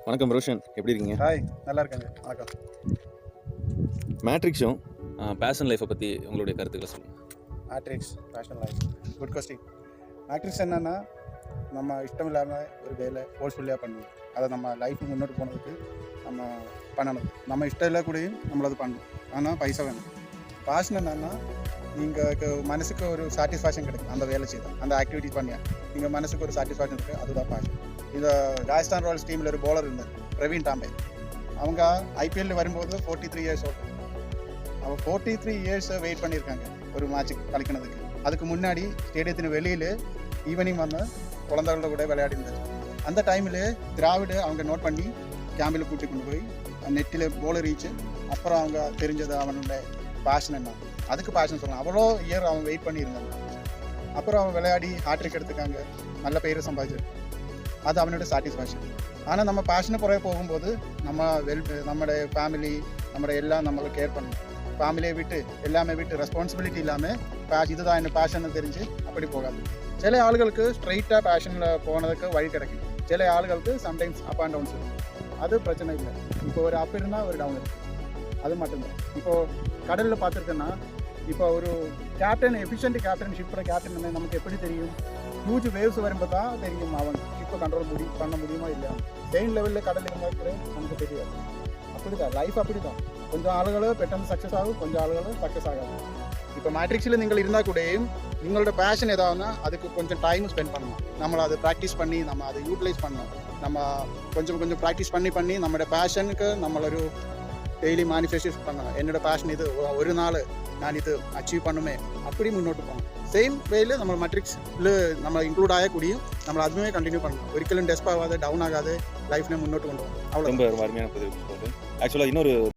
வணக்கம் ரோஷன், எப்படி இருக்கீங்க? ஹாய், நல்லா இருக்காங்க. வணக்கம். மேட்ரிக்ஸும் பேஷன் லைஃப்பை பற்றி உங்களுடைய கருத்துக்களை சொல்லுங்கள். Matrix fashion life good question. Matrix என்னென்னா, நம்ம இஷ்டம் இல்லாமல் ஒரு வேலை ஃபோர்ஸ்ஃபுல்லியாக பண்ணணும். அதை நம்ம லைஃப் முன்னோட்டு போனதுக்கு நம்ம பண்ணணும். நம்ம இஷ்டம் இல்லை கூடயும் நம்மள அது பண்ணணும். ஆனால் பைசா வேணும். பேஷன் என்னென்னா, நீங்கள் மனசுக்கு ஒரு சாட்டிஸ்ஃபேக்ஷன் கிடைக்கும் அந்த வேலை செய்தால், அந்த ஆக்டிவிட்டி பண்ணியா நீங்கள் மனசுக்கு ஒரு சாட்டிஸ்ஃபேக்ஷன் இருக்குது, அதுதான் பேஷன். இந்த ராஜஸ்தான் ராயல்ஸ் டீமில் ஒரு பவுலர் இருந்தார், பிரவீன் தாம்பே. அவங்க ஐபிஎல்ல வரும்போது 43 இயர்ஸ் ஓல்டு. அவன் 43 இயர்ஸை வெயிட் பண்ணியிருக்காங்க ஒரு மேட்சுக்கு கழிக்கணதுக்கு. அதுக்கு முன்னாடி ஸ்டேடியத்தின் வெளியில் ஈவினிங் வந்து குழந்தைகளோட கூட விளையாடிருந்தார். அந்த டைமில் திராவிட அவங்க நோட் பண்ணி கேம்பில் கூட்டி கொண்டு போய் நெட்டில் போலர் ரீச்சு. அப்புறம் அவங்க தெரிஞ்சது அவனோட பேஷன் என்ன, அதுக்கு பேஷன் சொல்லலாம். அவ்வளோ இயர் அவன் வெயிட் பண்ணியிருந்தாங்க. அப்புறம் அவன் விளையாடி ஹாட்ரிக் எடுத்துக்காங்க, நல்ல பேரை சம்பாதிச்சார். அது அவனோட சாட்டிஸ்ஃபேக்ஷன். ஆனால் நம்ம பேஷனை புறைய போகும்போது நம்மளோட ஃபேமிலி எல்லாம் நம்மளை கேர் பண்ணணும். ஃபேமிலியை விட்டு எல்லாமே விட்டு ரெஸ்பான்சிபிலிட்டி இல்லாமல் இதுதான் என்ன பேஷன்னு தெரிஞ்சு அப்படி போகாது. சில ஆளுகளுக்கு ஸ்ட்ரைட்டாக பேஷனில் போனதுக்கு வழி கிடைக்கும். சில ஆளுகளுக்கு சம்டைம்ஸ் அப் அண்ட் டவுன்ஸ் இருக்கும். அது பிரச்சனை இல்லை. இப்போ ஒரு அப் இருந்தால் ஒரு டவுன் இருக்கும், அது மட்டும்தான். இப்போது கடலில் பார்த்துருக்கேன்னா, இப்போ ஒரு கேப்டன் எஃபிஷியன்ட் ஷிப்போட கேப்டன் நமக்கு எப்படி தெரியும்? ஹியூஜ் வேவ்ஸ் வரும்போது தான் தெரியும் அவன் ஷிப்பை கண்ட்ரோல் பண்ண முடியுமா இல்லையா. செயின் லெவலில் கடல் இருந்தால் கூட நமக்கு தெரியாது. அப்படி தான் லைஃப், அப்படி தான். கொஞ்சம் ஆளுகளும் பெட்டர்னு சக்ஸஸ் ஆகும், கொஞ்சம் ஆளுகளும் சக்ஸஸ் ஆகாது. இப்போ மேட்ரிக்ஸில் நீங்கள் இருந்தால் கூடயும் நீங்களோட பேஷன் ஏதாவதுனா அதுக்கு கொஞ்சம் டைம் ஸ்பெண்ட் பண்ணணும். நம்மளை அதை ப்ராக்டிஸ் பண்ணி நம்ம அதை யூட்டிலைஸ் பண்ணணும். நம்ம கொஞ்சம் ப்ராக்டிஸ் பண்ணி நம்மளோட பேஷனுக்கு நம்மளொரு டெய்லி மேனிஃபெஸ்டேஷன் பண்ணணும். என்னோட பேஷன் இது, ஒரு நாள் நான் இது அச்சீவ் பண்ணுமே, அப்படி முன்னோட்டு போகணும். சேம் வேல நம்ம மேட்ரிக்ஸில் நம்ம இன்க்ளூட் ஆகக்கூடியும் நம்ம அதுவுமே கண்டினியூ பண்ணணும். ஒரிக்கலும் டெஸ்ப் ஆகாது, டவுன் ஆகாது, லைஃப்ல முன்னோட்டு கொண்டு போகணும். அவ்வளோ ரொம்ப அருமையான பதிவு. ஆக்சுவலாக இன்னொரு